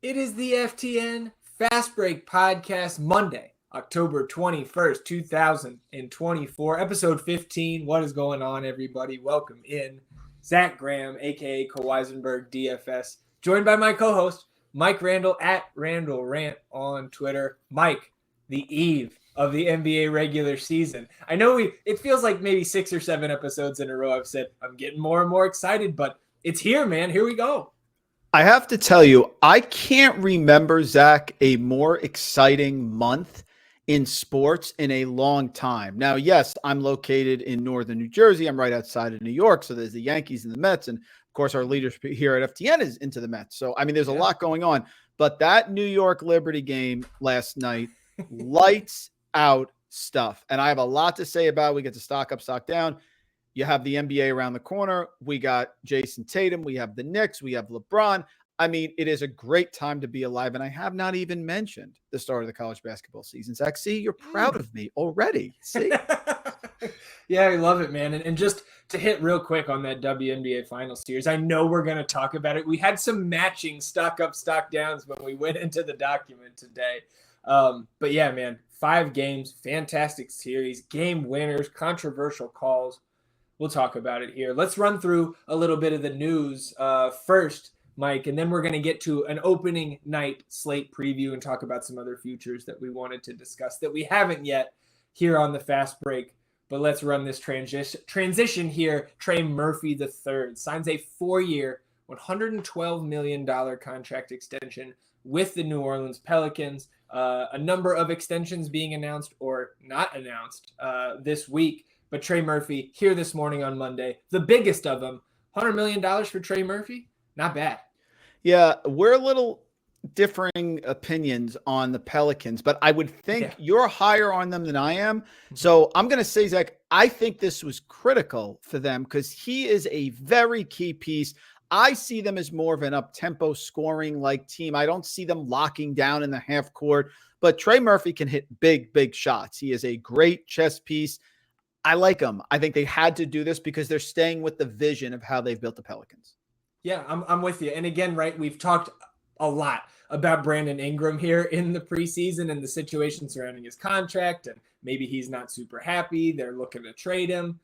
It is the FTN Fast Break Podcast, Monday, October 21st, 2024, episode 15. What is going on, everybody? Welcome in. Zach Graham, a.k.a. Kaweisenberg DFS, joined by my co-host, Mike Randall, at Randall Rant on Twitter. Mike, the eve of the NBA regular season. I know it feels like maybe 6 or 7 episodes in a row I've said I'm getting more and more excited, but it's here, man. Here we go. I have to tell you, I can't remember, Zach, a more exciting month in sports in a long time. Now, yes, I'm located in northern New Jersey. I'm right outside of New York. So there's the Yankees and the Mets. And of course, our leader here at FTN is into the Mets. So, I mean, there's a lot going on. But that New York Liberty game last night, lights out stuff. And I have a lot to say about it. We get to stock up, stock down. You have the NBA around the corner. We got Jason Tatum. We have the Knicks. We have LeBron. I mean, it is a great time to be alive. And I have not even mentioned the start of the college basketball season. Zach, see, you're proud of me already. See? Yeah, I love it, man. And just to hit real quick on that WNBA Finals series, I know we're going to talk about it. We had some matching stock up, stock downs when we went into the document today. But yeah, man, 5 games, fantastic series, game winners, controversial calls. We'll talk about it here. Let's run through a little bit of the news first, Mike, and then we're going to get to an opening night slate preview and talk about some other futures that we wanted to discuss that we haven't yet here on the Fast Break. But let's run this transition here. Trey Murphy III signs a 4-year, $112 million contract extension with the New Orleans Pelicans. A number of extensions being announced or not announced this week. But Trey Murphy here this morning on Monday, the biggest of them, $100 million for Trey Murphy. Not bad. Yeah, we're a little differing opinions on the Pelicans, but I would think you're higher on them than I am. So I'm going to say, Zach, I think this was critical for them because he is a very key piece. I see them as more of an up-tempo scoring-like team. I don't see them locking down in the half court, but Trey Murphy can hit big, big shots. He is a great chess piece. I like them. I think they had to do this because they're staying with the vision of how they've built the Pelicans. Yeah, I'm with you. And again, right, we've talked a lot about Brandon Ingram here in the preseason and the situation surrounding his contract, and maybe he's not super happy. They're looking to trade him.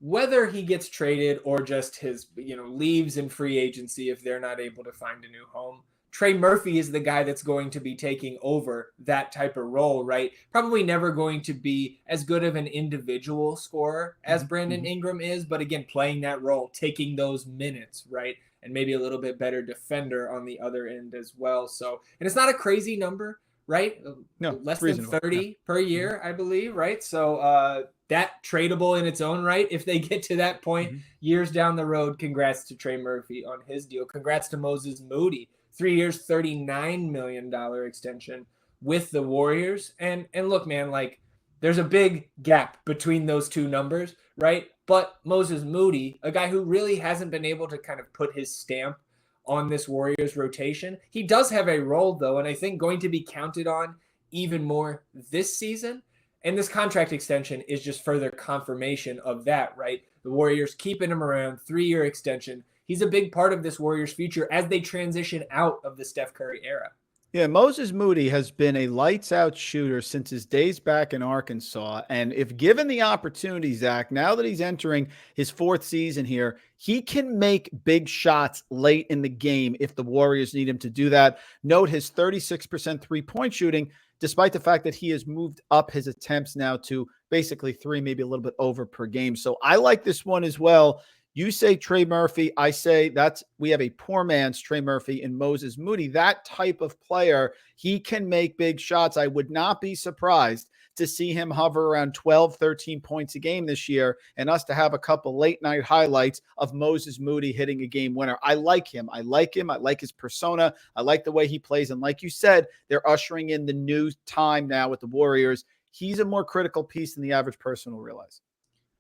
Whether he gets traded or just his, leaves in free agency if they're not able to find a new home, Trey Murphy is the guy that's going to be taking over that type of role, right? Probably never going to be as good of an individual scorer as Brandon Ingram is, but again, playing that role, taking those minutes, right? And maybe a little bit better defender on the other end as well. So, and it's not a crazy number, right? No, less than 30 per year, I believe, right? So that tradable in its own right. If they get to that point years down the road, congrats to Trey Murphy on his deal. Congrats to Moses Moody. 3 years, $39 million extension with the Warriors. And look, man, like there's a big gap between those two numbers, right? But Moses Moody, a guy who really hasn't been able to kind of put his stamp on this Warriors rotation, he does have a role though, and I think going to be counted on even more this season. And this contract extension is just further confirmation of that, right? The Warriors keeping him around, 3-year extension. He's a big part of this Warriors future as they transition out of the Steph Curry era. Yeah, Moses Moody has been a lights-out shooter since his days back in Arkansas. And if given the opportunity, Zach, now that he's entering his 4th season here, he can make big shots late in the game if the Warriors need him to do that. Note his 36% three-point shooting, despite the fact that he has moved up his attempts now to basically 3, maybe a little bit over per game. So I like this one as well. You say Trey Murphy, I say we have a poor man's Trey Murphy and Moses Moody. That type of player, he can make big shots. I would not be surprised to see him hover around 12, 13 points a game this year and us to have a couple late night highlights of Moses Moody hitting a game winner. I like him. I like his persona. I like the way he plays. And like you said, they're ushering in the new time now with the Warriors. He's a more critical piece than the average person will realize.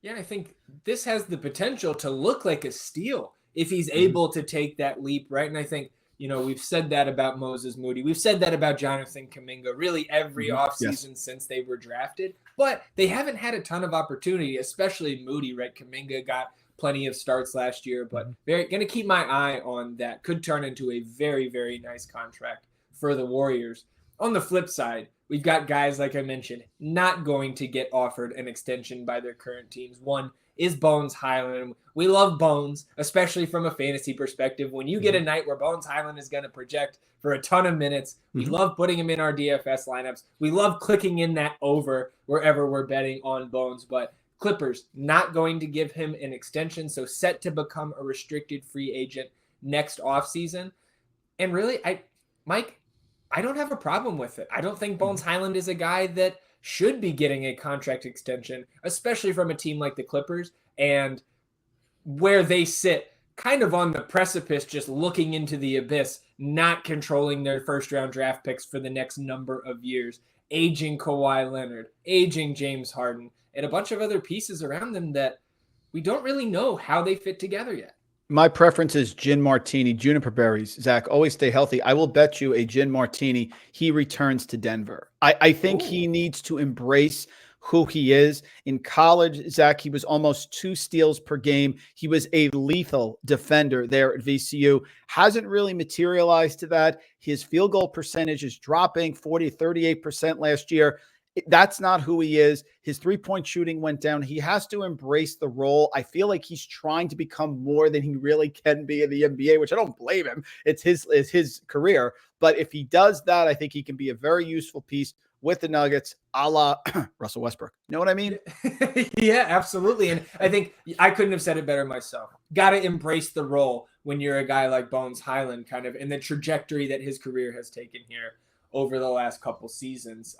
Yeah, I think this has the potential to look like a steal if he's able to take that leap, right? And I think, we've said that about Moses Moody. We've said that about Jonathan Kuminga really every offseason since they were drafted. But they haven't had a ton of opportunity, especially Moody, right? Kuminga got plenty of starts last year, but very going to keep my eye on that. Could turn into a very, very nice contract for the Warriors. On the flip side, we've got guys, like I mentioned, not going to get offered an extension by their current teams. One is Bones Highland. We love Bones, especially from a fantasy perspective. When you get a night where Bones Highland is going to project for a ton of minutes, we love putting him in our DFS lineups. We love clicking in that over wherever we're betting on Bones. But Clippers not going to give him an extension, so set to become a restricted free agent next offseason. And really, Mike, I don't have a problem with it. I don't think Bones Highland is a guy that should be getting a contract extension, especially from a team like the Clippers, and where they sit kind of on the precipice, just looking into the abyss, not controlling their first-round draft picks for the next number of years, aging Kawhi Leonard, aging James Harden, and a bunch of other pieces around them that we don't really know how they fit together yet. My preference is gin martini, juniper berries. Zach, always stay healthy. I will bet you a gin martini he returns to Denver. I think he needs to embrace who he is. In college, Zach, he was almost 2 steals per game. He was a lethal defender there at VCU. Hasn't really materialized to that. His field goal percentage is dropping 40, 38% last year. That's not who he is. His three-point shooting went down. He has to embrace the role. I feel like he's trying to become more than he really can be in the NBA, which I don't blame him. It's his career. But if he does that, I think he can be a very useful piece with the Nuggets, a la Russell Westbrook. You know what I mean? Yeah, absolutely. And I think I couldn't have said it better myself. Got to embrace the role when you're a guy like Bones Highland, kind of, in the trajectory that his career has taken here over the last couple seasons.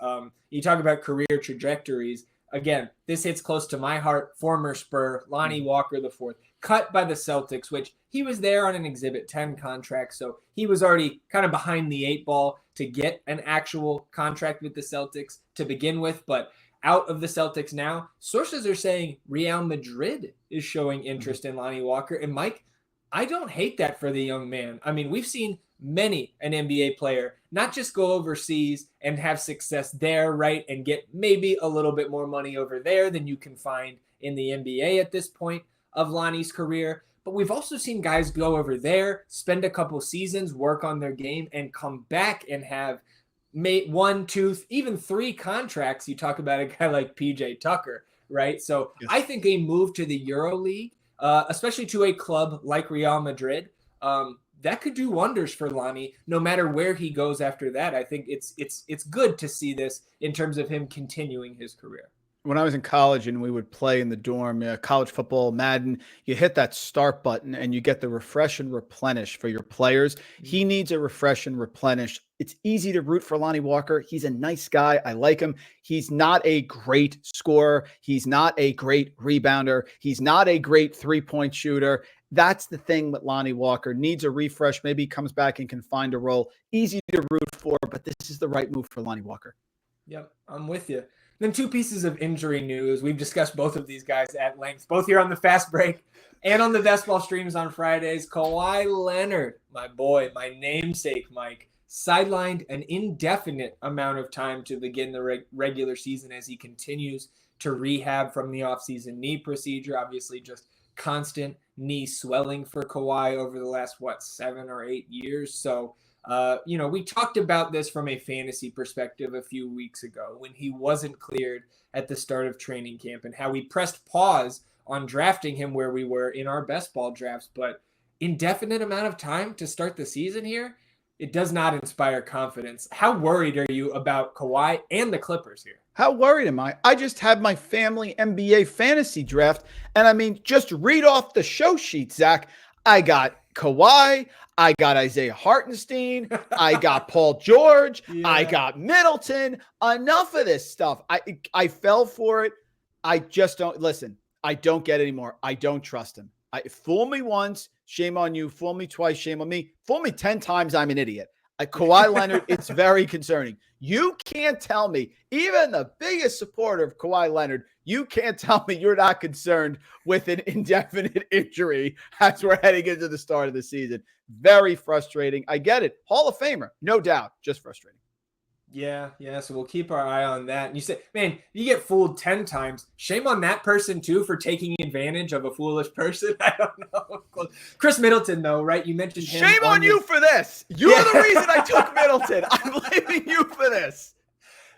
You talk about career trajectories. Again, this hits close to my heart. Former Spur, Lonnie Walker IV, cut by the Celtics, which he was there on an Exhibit 10 contract, so he was already kind of behind the 8 ball to get an actual contract with the Celtics to begin with. But out of the Celtics now, sources are saying Real Madrid is showing interest in Lonnie Walker. And Mike, I don't hate that for the young man. I mean, we've seen many an NBA player not just go overseas and have success there, right, and get maybe a little bit more money over there than you can find in the NBA at this point of Lonnie's career. But we've also seen guys go over there, spend a couple seasons, work on their game, and come back and have 1, 2, even 3 contracts. You talk about a guy like PJ Tucker, right? So yes. I think a move to the EuroLeague, especially to a club like Real Madrid, that could do wonders for Lonnie, no matter where he goes after that. I think it's good to see this in terms of him continuing his career. When I was in college and we would play in the dorm, college football, Madden, you hit that start button and you get the refresh and replenish for your players. He needs a refresh and replenish. It's easy to root for Lonnie Walker. He's a nice guy. I like him. He's not a great scorer. He's not a great rebounder. He's not a great three-point shooter. That's the thing with Lonnie Walker. Needs a refresh. Maybe he comes back and can find a role. Easy to root for, but this is the right move for Lonnie Walker. Yep, I'm with you. Then 2 pieces of injury news. We've discussed both of these guys at length, both here on the Fast Break and on the Best Ball streams on Fridays. Kawhi Leonard, my boy, my namesake, Mike, sidelined an indefinite amount of time to begin the regular season as he continues to rehab from the offseason knee procedure. Obviously, just constant knee swelling for Kawhi over the last, 7 or 8 years. So, we talked about this from a fantasy perspective a few weeks ago when he wasn't cleared at the start of training camp and how we pressed pause on drafting him where we were in our best ball drafts. But indefinite amount of time to start the season here, it does not inspire confidence. How worried are you about Kawhi and the Clippers here? How worried am I? I just had my family NBA fantasy draft, and just read off the show sheet, Zach. I got Kawhi, I got Isaiah Hartenstein, I got Paul George, I got Middleton. Enough of this stuff. I fell for it. I just don't listen. I don't get it anymore. I don't trust him. Fool me once, shame on you. Fool me twice, shame on me. Fool me 10 times, I'm an idiot. Kawhi Leonard, it's very concerning. You can't tell me, even the biggest supporter of Kawhi Leonard, you can't tell me you're not concerned with an indefinite injury as we're heading into the start of the season. Very frustrating. I get it. Hall of Famer, no doubt, just frustrating. Yeah. So we'll keep our eye on that. And you say, man, you get fooled 10 times. Shame on that person too for taking advantage of a foolish person. I don't know. Chris Middleton, though, right? You mentioned him. Shame on you for this. You're the reason I took Middleton. I'm blaming you for this.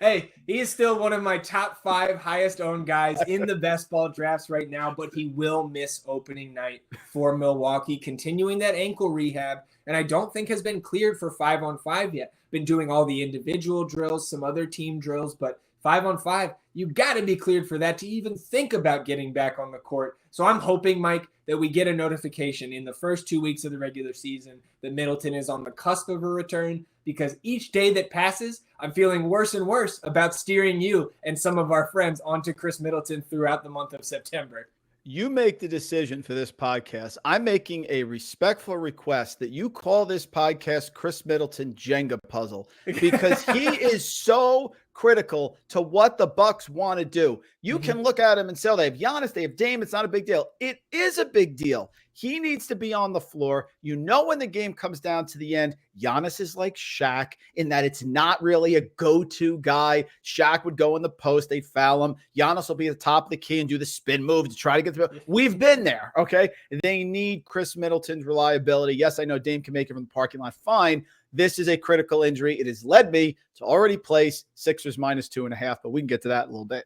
Hey, he is still one of my top 5 highest owned guys in the best ball drafts right now, but he will miss opening night for Milwaukee, continuing that ankle rehab, and I don't think has been cleared for 5-on-5 yet. Been doing all the individual drills, some other team drills, but 5-on-5, you got to be cleared for that to even think about getting back on the court. So I'm hoping, Mike, that we get a notification in the first 2 weeks of the regular season that Middleton is on the cusp of a return, because each day that passes, I'm feeling worse and worse about steering you and some of our friends onto Chris Middleton throughout the month of September. You make the decision for this podcast. I'm making a respectful request that you call this podcast Chris Middleton Jenga puzzle, because he is so critical to what the Bucks want to do. You can look at him and say, oh, they have Giannis, they have Dame. It's not a big deal. It is a big deal. He needs to be on the floor. You know, when the game comes down to the end, Giannis is like Shaq in that it's not really a go-to guy. Shaq would go in the post, they'd foul him. Giannis will be at the top of the key and do the spin move to try to get the. We've been there, okay? They need Chris Middleton's reliability. Yes, I know Dame can make it from the parking lot. Fine. This is a critical injury. It has led me to already place Sixers -2.5, but we can get to that in a little bit.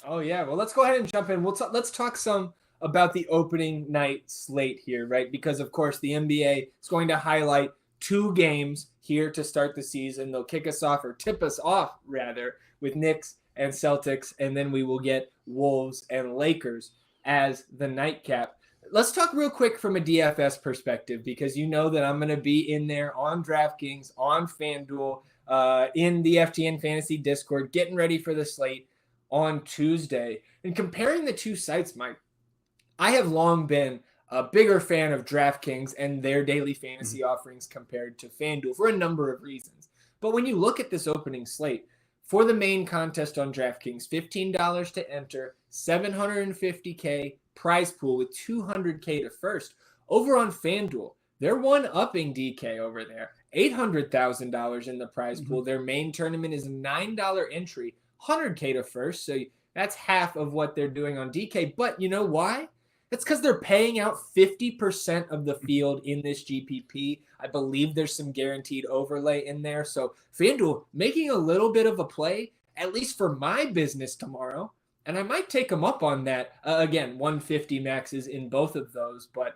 Oh, yeah. Well, let's go ahead and jump in. Let's talk some about the opening night slate here, right? Because, of course, the NBA is going to highlight 2 games here to start the season. They'll kick us off, or tip us off, rather, with Knicks and Celtics, and then we will get Wolves and Lakers as the nightcap. Let's talk real quick from a DFS perspective, because you know that I'm going to be in there on DraftKings, on FanDuel, in the FTN Fantasy Discord, getting ready for the slate on Tuesday. And comparing the 2 sites, Mike, I have long been a bigger fan of DraftKings and their daily fantasy offerings compared to FanDuel for a number of reasons. But when you look at this opening slate, for the main contest on DraftKings, $15 to enter, $750K prize pool with $200K to first. Over on FanDuel, they're one-upping DK over there. $800,000 in the prize pool. Their main tournament is $9 entry, $100K to first. So that's half of what they're doing on DK. But you know why? That's because they're paying out 50% of the field in this GPP. I believe there's some guaranteed overlay in there. So FanDuel making a little bit of a play, at least for my business tomorrow. And I might take them up on that. Again, 150 maxes in both of those. But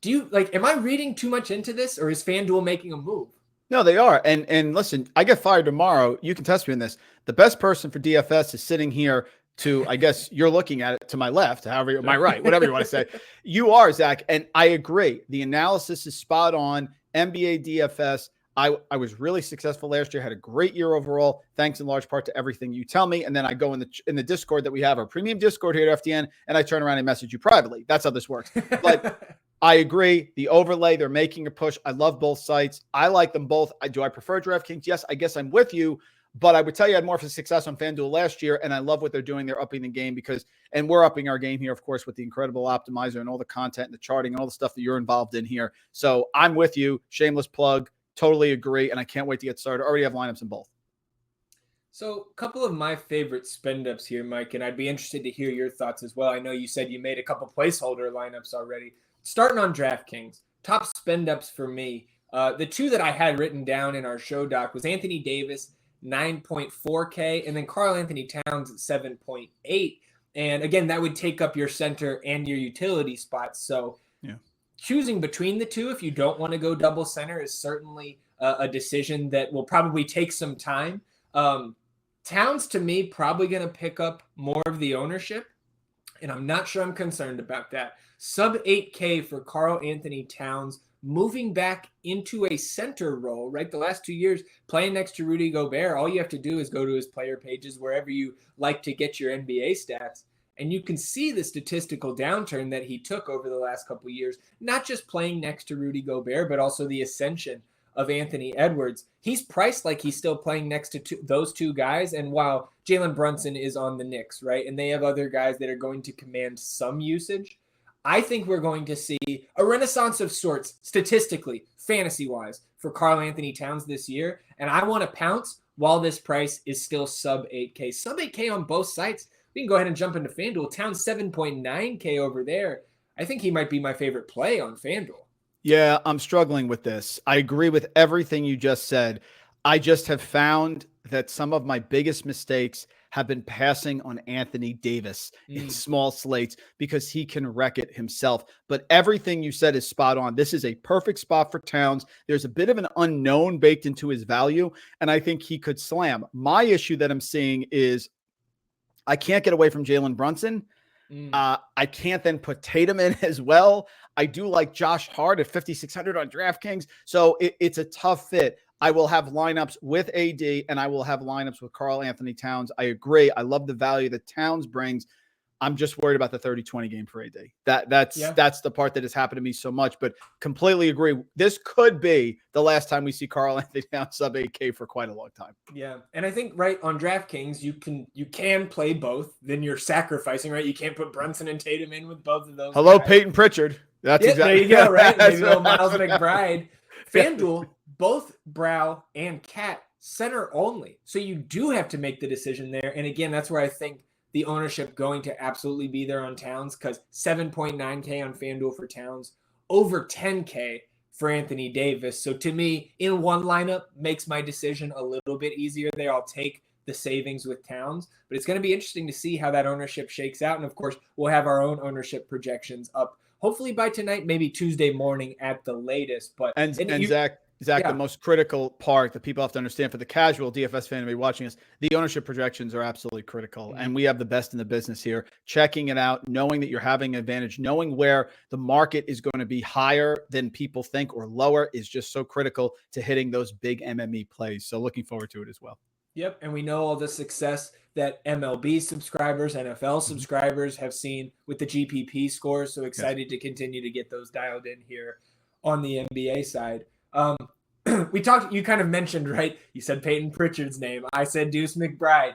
am I reading too much into this, or is FanDuel making a move? No, they are. And listen, I get fired tomorrow. You can test me on this. The best person for DFS is sitting here to, I guess you're looking at it to my left, however, my right, whatever you want to say. You are, Zach. And I agree. The analysis is spot on. NBA DFS. I was really successful last year, had a great year overall, thanks in large part to everything you tell me. And then I go in the Discord that we have, our premium Discord here at FTN, and I turn around and message you privately. That's how this works. But I agree. The overlay, they're making a push. I love both sites. I like them both. Do I prefer DraftKings? Yes, I guess I'm with you. But I would tell you I had more of a success on FanDuel last year, and I love what they're doing. They're upping the game and we're upping our game here, of course, with the incredible optimizer and all the content and the charting and all the stuff that you're involved in here. So I'm with you. Shameless plug. Totally agree, and I can't wait to get started. I already have lineups in both. So a couple of my favorite spend-ups here, Mike, and I'd be interested to hear your thoughts as well. I know you said you made a couple placeholder lineups already. Starting on DraftKings, top spend-ups for me. The 2 that I had written down in our show doc was Anthony Davis, 9.4K, and then Karl-Anthony Towns at 7.8. And again, that would take up your center and your utility spots. So choosing between the 2, if you don't want to go double center, is certainly a decision that will probably take some time. Towns, to me, probably going to pick up more of the ownership, and I'm not sure I'm concerned about that. Sub 8K for Karl-Anthony Towns, moving back into a center role, right? The last 2 years playing next to Rudy Gobert, all you have to do is go to his player pages, wherever you like to get your NBA stats. And you can see the statistical downturn that he took over the last couple of years, not just playing next to Rudy Gobert, but also the ascension of Anthony Edwards. He's priced like he's still playing next to those 2 guys. And while Jalen Brunson is on the Knicks, right, and they have other guys that are going to command some usage, I think we're going to see a renaissance of sorts, statistically, fantasy-wise, for Karl-Anthony Towns this year. And I want to pounce while this price is still sub 8K. Sub 8K on both sites. We can go ahead and jump into FanDuel. Towns 7.9K over there. I think he might be my favorite play on FanDuel. Yeah, I'm struggling with this. I agree with everything you just said. I just have found that some of my biggest mistakes have been passing on Anthony Davis in small slates because he can wreck it himself. But everything you said is spot on. This is a perfect spot for Towns. There's a bit of an unknown baked into his value, and I think he could slam. My issue that I'm seeing is I can't get away from Jalen Brunson. I can't then put Tatum in as well. I do like Josh Hart at 5,600 on DraftKings. So it's a tough fit. I will have lineups with AD and I will have lineups with Karl-Anthony Towns. I agree. I love the value that Towns brings. I'm just worried about the 30-20 game for AD. That's the part that has happened to me so much, but completely agree. This could be the last time we see Karl-Anthony Towns sub 8K for quite a long time. Yeah. And I think right on DraftKings, you can play both. Then you're sacrificing, right? You can't put Brunson and Tatum in with both of those. Hello, guys. Peyton Pritchard. That's exactly. There you go, right? Maybe little Miles McBride. FanDuel, both Brow and Cat center only. So you do have to make the decision there. And again, that's where I think the ownership going to absolutely be there on Towns, because 7.9K on FanDuel for Towns, over 10K for Anthony Davis. So to me, in one lineup makes my decision a little bit easier there. I'll take the savings with Towns, but it's going to be interesting to see how that ownership shakes out. And of course, we'll have our own ownership projections up hopefully by tonight, maybe Tuesday morning at the latest. But Zach, the most critical part that people have to understand for the casual DFS fan to be watching us, the ownership projections are absolutely critical. And we have the best in the business here. Checking it out, knowing that you're having an advantage, knowing where the market is going to be higher than people think or lower is just so critical to hitting those big MME plays. So looking forward to it as well. Yep. And we know all the success that MLB subscribers, NFL subscribers have seen with the GPP scores. So excited to continue to get those dialed in here on the NBA side. You kind of mentioned, right? You said Peyton Pritchard's name. I said Deuce McBride.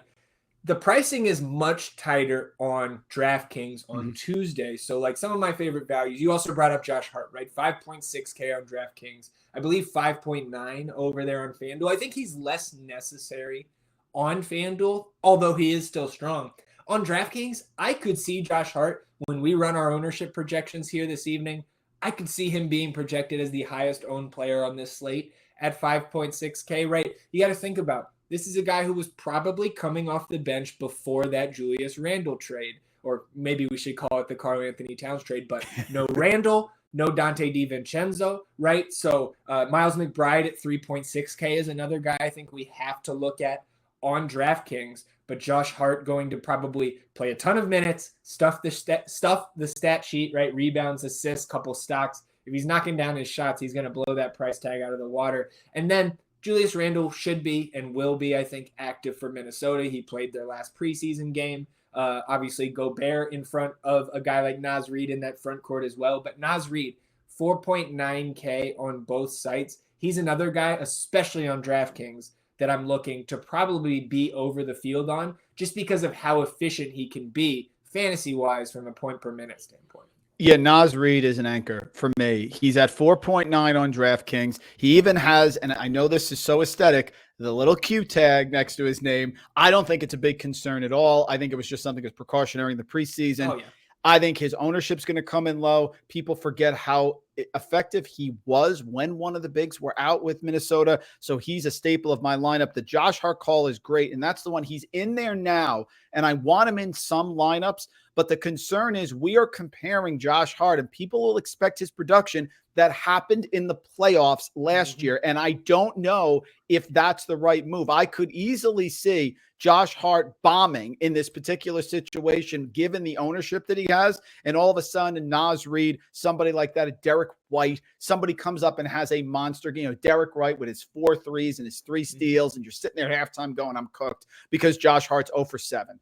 The pricing is much tighter on DraftKings on Tuesday. So like some of my favorite values, you also brought up Josh Hart, right? 5.6K on DraftKings. I believe 5.9 over there on FanDuel. I think he's less necessary on FanDuel, although he is still strong. On DraftKings, I could see Josh Hart when we run our ownership projections here this evening. I could see him being projected as the highest owned player on this slate at 5.6K, right? You got to think about, this is a guy who was probably coming off the bench before that Julius Randle trade, or maybe we should call it the Karl-Anthony Towns trade, but no Randle, no Dante DiVincenzo, right? So Miles McBride at 3.6K is another guy I think we have to look at on DraftKings, but Josh Hart going to probably play a ton of minutes, stuff the stat sheet, right? Rebounds, assists, couple stocks. If he's knocking down his shots, he's going to blow that price tag out of the water. And then Julius Randle should be and will be, I think, active for Minnesota. He played their last preseason game. Obviously, Gobert in front of a guy like Naz Reid in that front court as well. But Naz Reid, 4.9K on both sites. He's another guy, especially on DraftKings, that I'm looking to probably be over the field on just because of how efficient he can be fantasy-wise from a point per minute standpoint. Yeah, Naz Reid is an anchor for me. He's at 4.9 on DraftKings. He even has, and I know this is so aesthetic, the little Q tag next to his name. I don't think it's a big concern at all. I think it was just something that's precautionary in the preseason. Oh, yeah. I think his ownership's going to come in low. People forget how effective he was when one of the bigs were out with Minnesota. So he's a staple of my lineup. The Josh Hart call is great, and that's the one. He's in there now, and I want him in some lineups. But the concern is we are comparing Josh Hart, and people will expect his production that happened in the playoffs last year. And I don't know if that's the right move. I could easily see Josh Hart bombing in this particular situation, given the ownership that he has. And all of a sudden, Naz Reid, somebody like that, Derek White, somebody comes up and has a monster game. Derek White with his 4 threes and his 3 steals, and you're sitting there at halftime going, I'm cooked, because Josh Hart's 0 for 7.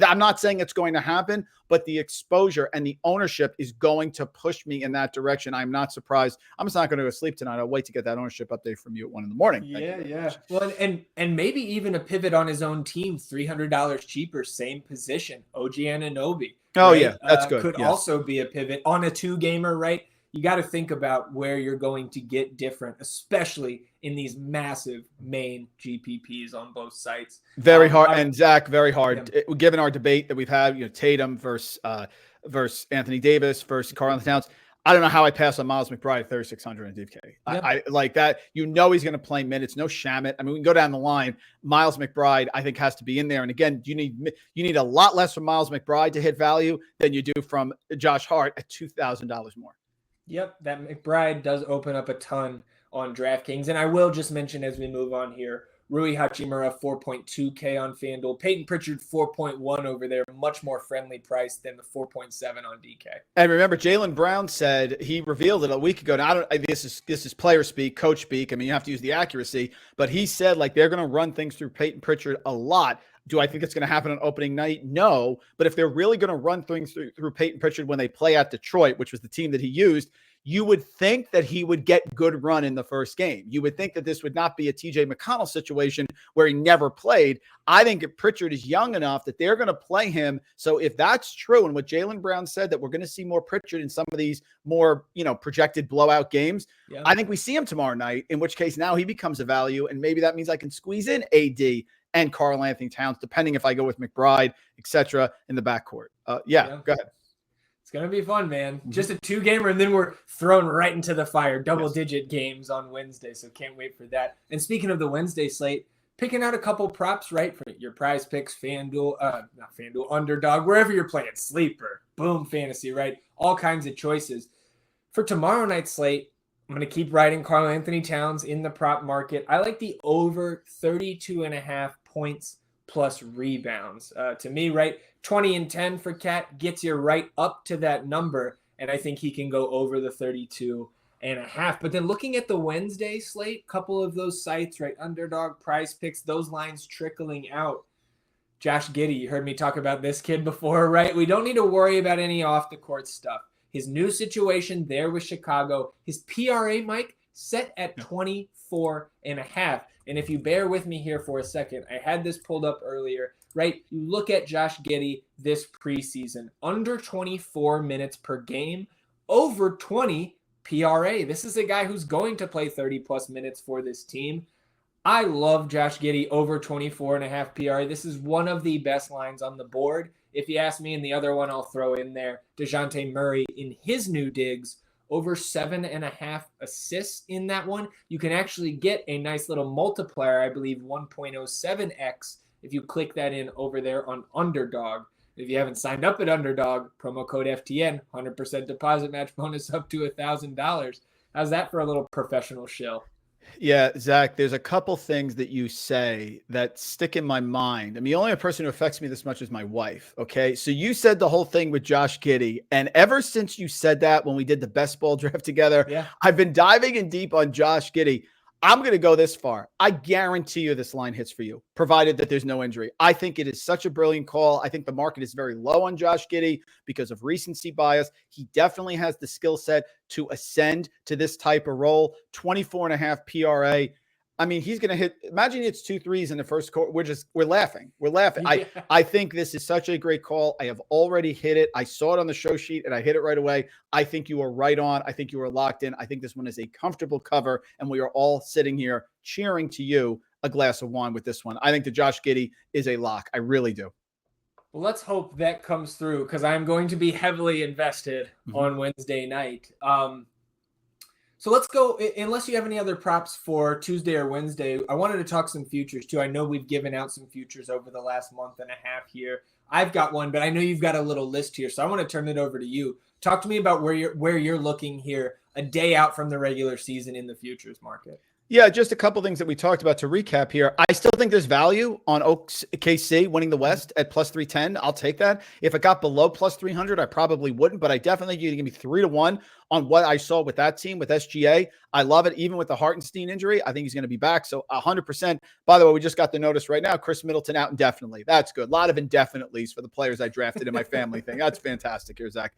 I'm not saying it's going to happen, but the exposure and the ownership is going to push me in that direction. I'm not surprised. I'm just not going to go sleep tonight. I'll wait to get that ownership update from you at 1 a.m. Yeah. Well, and maybe even a pivot on his own team, $300 cheaper, same position, OG Anunoby. Oh, right? yeah, that's good. Could also be a pivot on a 2-gamer, right? you got to think about where you're going to get different, especially in these massive main GPPs on both sites. Very hard. And Zach, very hard. Yeah. Given our debate that we've had, Tatum versus Anthony Davis versus Karl-Anthony Towns. I don't know how I pass on Miles McBride at 3,600 in DK. Yep. I like that. He's going to play minutes. No Shamit. I mean, we can go down the line. Miles McBride, I think, has to be in there. And again, you need a lot less from Miles McBride to hit value than you do from Josh Hart at $2,000 more. Yep, that McBride does open up a ton on DraftKings. And I will just mention as we move on here, Rui Hachimura 4.2K on FanDuel. Peyton Pritchard 4.1 over there, much more friendly price than the 4.7 on DK. And remember, Jaylen Brown said, he revealed it a week ago. Now, this is player speak, coach speak. I mean, you have to use the accuracy, but he said like they're going to run things through Peyton Pritchard a lot. Do I think it's going to happen on opening night? No. But if they're really going to run things through Peyton Pritchard when they play at Detroit, which was the team that he used, you would think that he would get good run in the first game. You would think that this would not be a TJ McConnell situation where he never played. I think if Pritchard is young enough that they're going to play him. So if that's true, and what Jaylen Brown said, that we're going to see more Pritchard in some of these more, projected blowout games, yeah. I think we see him tomorrow night, in which case now he becomes a value. And maybe that means I can squeeze in AD and Karl-Anthony Towns, depending if I go with McBride, etc. in the backcourt. Yeah, go ahead. It's going to be fun, man. Just a 2-gamer, and then we're thrown right into the fire. Double-digit games on Wednesday, so can't wait for that. And speaking of the Wednesday slate, picking out a couple props, right, for your prize picks, FanDuel, not FanDuel, Underdog, wherever you're playing, Sleeper, Boom Fantasy, right? All kinds of choices. For tomorrow night's slate, I'm going to keep riding Karl-Anthony Towns in the prop market. I like the over 32.5 points plus rebounds. To me, right, 20 and 10 for Cat gets you right up to that number, and I think he can go over the 32.5. But then looking at the Wednesday slate, couple of those sites, right, Underdog, Prize Picks, those lines trickling out. Josh Giddey, you heard me talk about this kid before, right? We don't need to worry about any off-the-court stuff. His new situation there with Chicago, his PRA, Mike, set at 24.5. And if you bear with me here for a second, I had this pulled up earlier, right? You look at Josh Giddey this preseason, under 24 minutes per game, over 20 PRA. This is a guy who's going to play 30-plus minutes for this team. I love Josh Giddey over 24.5 PRA. This is one of the best lines on the board. If you ask me, and the other one I'll throw in there, DeJounte Murray in his new digs, over 7.5 assists in that one. You can actually get a nice little multiplier, I believe 1.07x, if you click that in over there on Underdog. If you haven't signed up at Underdog, promo code FTN, 100% deposit match bonus up to $1,000. How's that for a little professional shill? Yeah, Zach, there's a couple things that you say that stick in my mind. I mean, the only person who affects me this much is my wife, okay? So you said the whole thing with Josh Giddey, and ever since you said that when we did the best ball draft together, I've been diving in deep on Josh Giddey. I'm going to go this far. I guarantee you this line hits for you, provided that there's no injury. I think it is such a brilliant call. I think the market is very low on Josh Giddey because of recency bias. He definitely has the skill set to ascend to this type of role. 24.5 PRA. I mean, he's going to hit, imagine it's 2 threes in the first quarter. We're laughing. Yeah. I think this is such a great call. I have already hit it. I saw it on the show sheet and I hit it right away. I think you are right on. I think you are locked in. I think this one is a comfortable cover and we are all sitting here cheering to you a glass of wine with this one. I think the Josh Giddey is a lock. I really do. Well, let's hope that comes through because I'm going to be heavily invested on Wednesday night. So let's go, unless you have any other props for Tuesday or Wednesday, I wanted to talk some futures too. I know we've given out some futures over the last month and a half here. I've got one, but I know you've got a little list here. So I want to turn it over to you. Talk to me about where you're looking here a day out from the regular season in the futures market. Yeah, just a couple things that we talked about to recap here. I still think there's value on KC winning the West at plus 310. I'll take that. If it got below plus 300, I probably wouldn't, but I definitely think you can give me 3-1 on what I saw with that team, with SGA. I love it. Even with the Hartenstein injury, I think he's going to be back. So 100%. By the way, we just got the notice right now. Chris Middleton out indefinitely. That's good. A lot of indefinitely's for the players I drafted in my family thing. That's fantastic here, Zach.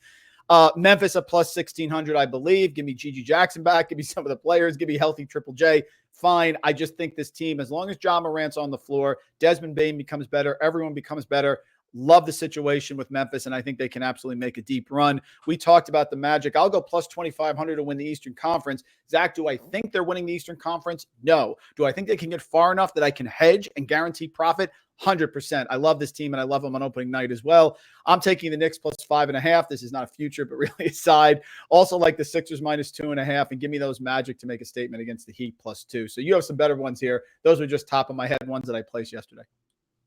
Memphis at plus 1,600, I believe. Give me Gigi Jackson back. Give me some of the players. Give me healthy Triple J. Fine. I just think this team, as long as Ja Morant's on the floor, Desmond Bane becomes better, everyone becomes better. Love the situation with Memphis, and I think they can absolutely make a deep run. We talked about the Magic. I'll go plus 2,500 to win the Eastern Conference. Zach, do I think they're winning the Eastern Conference? No. Do I think they can get far enough that I can hedge and guarantee profit? 100%. I love this team, and I love them on opening night as well. I'm taking the Knicks plus 5.5. This is not a future, but really a side. Also like the Sixers minus 2.5, and give me those Magic to make a statement against the Heat plus 2. So you have some better ones here. Those were just top of my head ones that I placed yesterday.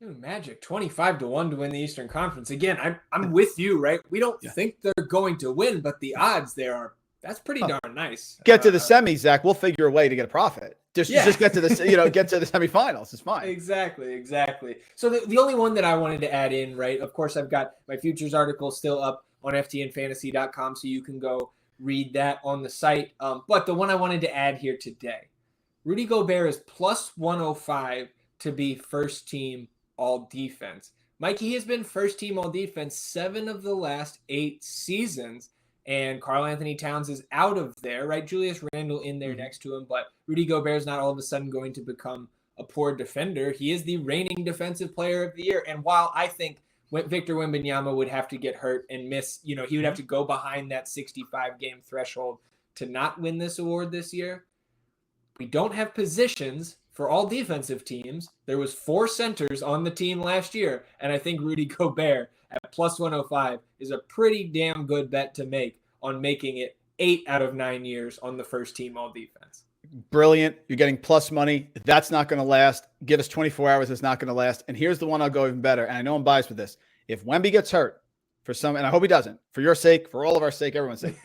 Dude, Magic 25-1 to win the Eastern Conference. Again, I'm with you, right? We don't think they're going to win, but the odds there are that's pretty darn nice. Get to the semis, Zach. We'll figure a way to get a profit. Just get to the get to the semifinals. It's fine. Exactly. So the only one that I wanted to add in, right? Of course, I've got my futures article still up on ftnfantasy.com, so you can go read that on the site. But the one I wanted to add here today, Rudy Gobert is plus 105 to be first team all defense. Mikey has been first team all defense 7 of the last 8 seasons, and Karl-Anthony Towns is out of there, right? Julius Randle in there next to him, but Rudy Gobert is not all of a sudden going to become a poor defender. He is the reigning defensive player of the year, and while I think Victor Wembanyama would have to get hurt and miss, he would have to go behind that 65-game threshold to not win this award this year, we don't have positions for all defensive teams. There was 4 centers on the team last year, and I think Rudy Gobert at plus 105 is a pretty damn good bet to make on making it 8 out of 9 years on the first team all defense. Brilliant. You're getting plus money. That's not going to last. Give us 24 hours. It's not going to last. And here's the one I'll go even better, and I know I'm biased with this. If Wemby gets hurt for some, and I hope he doesn't, for your sake, for all of our sake, everyone's sake,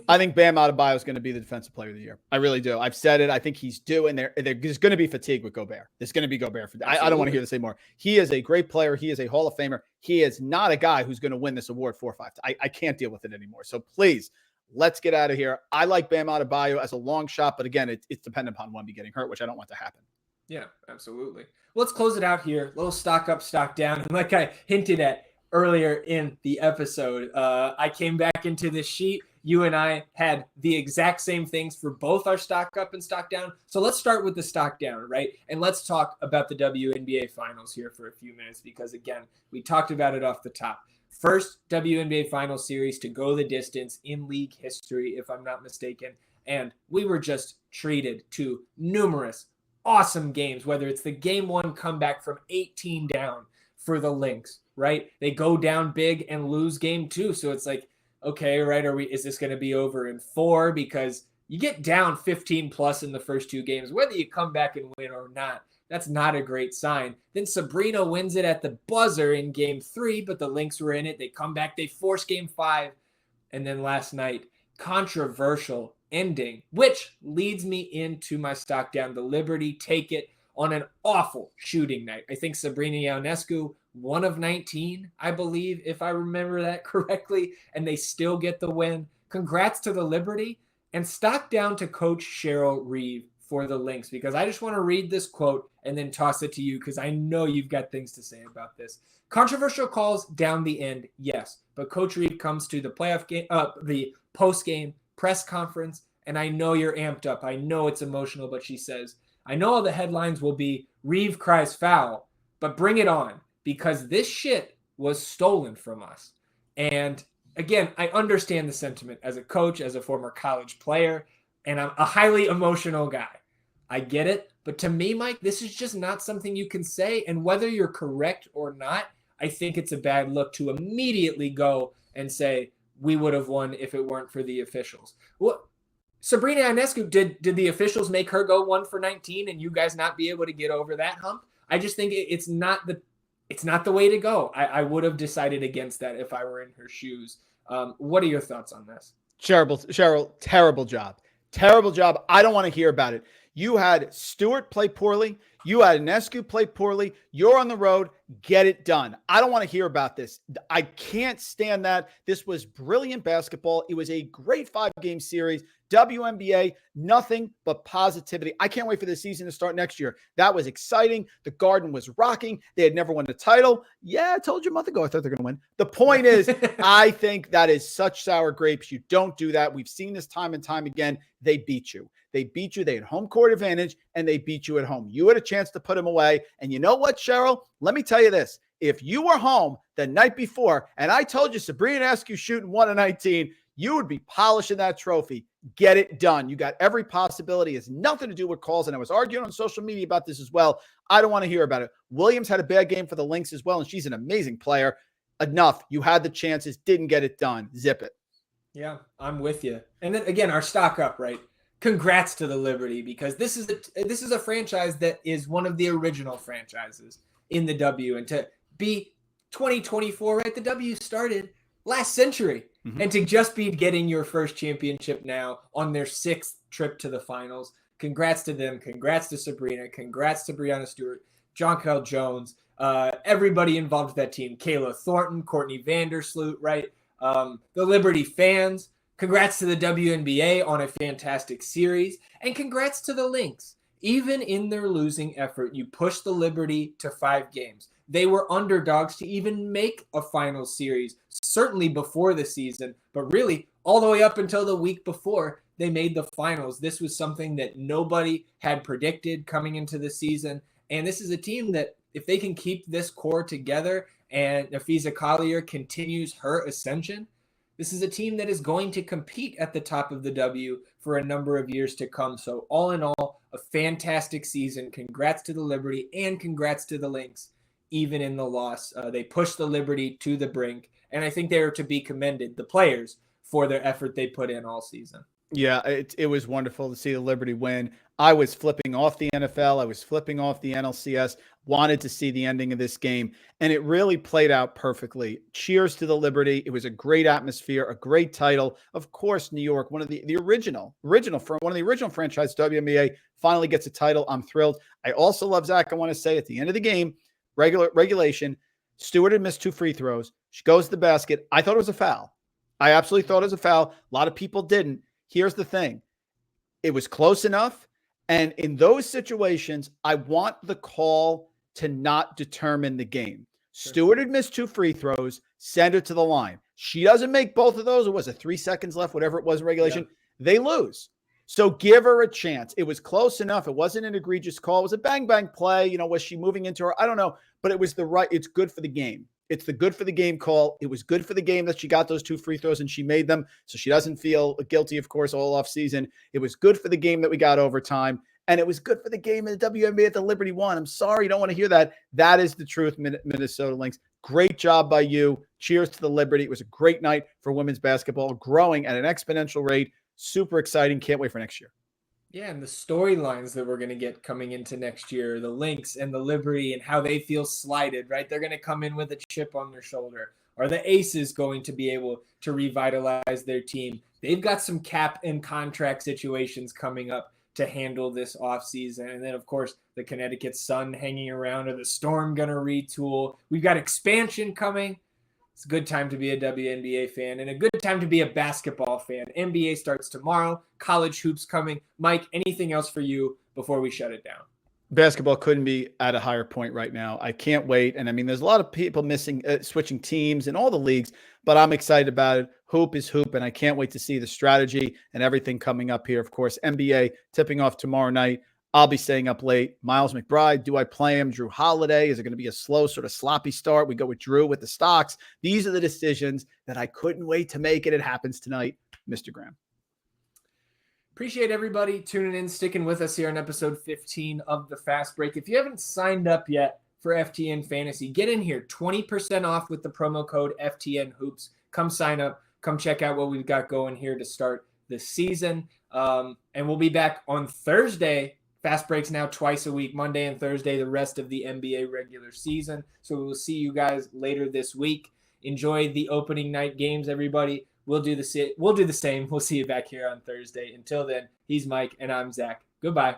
I think Bam Adebayo is going to be the defensive player of the year. I really do. I've said it. I think he's due, and there's going to be fatigue with Gobert. There's going to be Gobert. I don't want to hear this anymore. He is a great player. He is a Hall of Famer. He is not a guy who's going to win this award 4 or 5 times. I can't deal with it anymore. So please, let's get out of here. I like Bam Adebayo as a long shot, but again, it's dependent upon Wemby getting hurt, which I don't want to happen. Yeah, absolutely. Let's close it out here. A little stock up, stock down. And like I hinted at earlier in the episode, I came back into this sheet. You and I had the exact same things for both our stock up and stock down. So let's start with the stock down, right? And let's talk about the WNBA finals here for a few minutes, because again, we talked about it off the top. First WNBA finals series to go the distance in league history, if I'm not mistaken. And we were just treated to numerous awesome games, whether it's the game 1 comeback from 18 down for the Lynx, right? They go down big and lose game 2. So it's like, okay, right, is this going to be over in 4? Because you get down 15 plus in the first 2 games, whether you come back and win or not, that's not a great sign. Then Sabrina wins it at the buzzer in game 3, but the Lynx were in it. They come back, they force game 5. And then last night, controversial ending, which leads me into my stock down. The Liberty take it on an awful shooting night. I think Sabrina Ionescu, 1 of 19, I believe, if I remember that correctly, and they still get the win. Congrats to the Liberty, and stock down to Coach Cheryl Reeve for the Lynx, because I just want to read this quote and then toss it to you, because I know you've got things to say about this. Controversial calls down the end, yes, but Coach Reeve comes to the playoff game, the post-game press conference, and I know you're amped up. I know it's emotional, but she says, I know all the headlines will be Reeve cries foul, but bring it on, because this shit was stolen from us. And again, I understand the sentiment as a coach, as a former college player, and I'm a highly emotional guy. I get it. But to me, Mike, this is just not something you can say. And whether you're correct or not, I think it's a bad look to immediately go and say, we would have won if it weren't for the officials. Well, Sabrina Ionescu, did the officials make her go 1 for 19 and you guys not be able to get over that hump? I just think it's not the way to go. I would have decided against that if I were in her shoes. What are your thoughts on this? Cheryl, terrible job. Terrible job. I don't want to hear about it. You had Stewart play poorly. You had Ionescu play poorly. You're on the road. Get it done. I don't want to hear about this. I can't stand that. This was brilliant basketball. It was a great 5-game series. WNBA, nothing but positivity. I can't wait for the season to start next year. That was exciting. The Garden was rocking. They had never won the title. Yeah, I told you a month ago I thought they're going to win. The point is, I think that is such sour grapes. You don't do that. We've seen this time and time again. They beat you. They beat you. They had home court advantage, and they beat you at home. You had a chance to put them away. And you know what, Cheryl? Let me tell you this. if you were home the night before and I told you Sabrina Eskew shooting 1 of 19, you would be polishing that trophy. Get it done. You got every possibility. It has nothing to do with calls. And I was arguing on social media about this as well. I don't want to hear about it. Williams had a bad game for the Lynx as well, and she's an amazing player. Enough. You had the chances, didn't get it done. Zip it. Yeah, I'm with you. And then again, our stock up, right? Congrats to the Liberty, because this is a franchise that is one of the original franchises in the W, and to be 2024, right? The W started last century, and to just be getting your first championship now on their 6th trip to the finals. Congrats to them. Congrats to Sabrina. Congrats to Brianna Stewart, Jonquel Jones, everybody involved with that team. Kayla Thornton, Courtney Vandersloot, right? The Liberty fans. Congrats to the WNBA on a fantastic series. And congrats to the Lynx. Even in their losing effort, you pushed the Liberty to 5 games. They were underdogs to even make a final series, certainly before the season, but really all the way up until the week before they made the finals. This was something that nobody had predicted coming into the season. And this is a team that, if they can keep this core together and Nafisa Collier continues her ascension, this is a team that is going to compete at the top of the W for a number of years to come. So all in all, a fantastic season. Congrats to the Liberty and congrats to the Lynx. Even in the loss, they pushed the Liberty to the brink. And I think they are to be commended, the players, for their effort they put in all season. Yeah, it was wonderful to see the Liberty win. I was flipping off the NFL. I was flipping off the NLCS, wanted to see the ending of this game, and it really played out perfectly. Cheers to the Liberty. It was a great atmosphere, a great title. Of course, New York, one of the original for one of the original franchise WNBA, finally gets a title. I'm thrilled. I also love Zach. I want to say at the end of the game, regulation, Stewart had missed 2 free throws. She goes to the basket. I thought it was a foul. I absolutely thought it was a foul. A lot of people didn't. Here's the thing. It was close enough. And in those situations, I want the call to not determine the game. Sure. Stewart had missed 2 free throws, send her to the line. She doesn't make both of those. It was 3 seconds left, whatever it was in regulation. Yeah. They lose. So give her a chance. It was close enough. It wasn't an egregious call. It was a bang play. Was she moving into her? I don't know. But it was it's good for the game. It's the good for the game call. It was good for the game that she got those 2 free throws and she made them. So she doesn't feel guilty, of course, all off season. It was good for the game that we got overtime. And it was good for the game in the WNBA that the Liberty won. I'm sorry, you don't want to hear that. That is the truth, Minnesota Lynx. Great job by you. Cheers to the Liberty. It was a great night for women's basketball, growing at an exponential rate. Super exciting. Can't wait for next year. Yeah, and the storylines that we're going to get coming into next year, the Lynx and the Liberty and how they feel slighted, right? They're going to come in with a chip on their shoulder. Are the Aces going to be able to revitalize their team? They've got some cap and contract situations coming up to handle this offseason. And then, of course, the Connecticut Sun hanging around. Are the Storm going to retool? We've got expansion coming. It's a good time to be a WNBA fan and a good time to be a basketball fan. NBA starts tomorrow. College hoops coming. Mike, anything else for you before we shut it down? Basketball couldn't be at a higher point right now. I can't wait. And I mean, there's a lot of people switching teams in all the leagues, but I'm excited about it. Hoop is hoop, and I can't wait to see the strategy and everything coming up here. Of course, NBA tipping off tomorrow night. I'll be staying up late. Miles McBride, do I play him? Drew Holiday, is it going to be a slow, sort of sloppy start? We go with Drew with the stocks. These are the decisions that I couldn't wait to make, and it happens tonight. Mr. Graham. Appreciate everybody tuning in, sticking with us here on episode 15 of The Fast Break. If you haven't signed up yet for FTN Fantasy, get in here. 20% off with the promo code FTN Hoops. Come sign up. Come check out what we've got going here to start the season. And we'll be back on Thursday. Fast Breaks now twice a week, Monday and Thursday, the rest of the NBA regular season. So we'll see you guys later this week. Enjoy the opening night games, everybody. We'll do the same. We'll see you back here on Thursday. Until then, he's Mike and I'm Zach. Goodbye.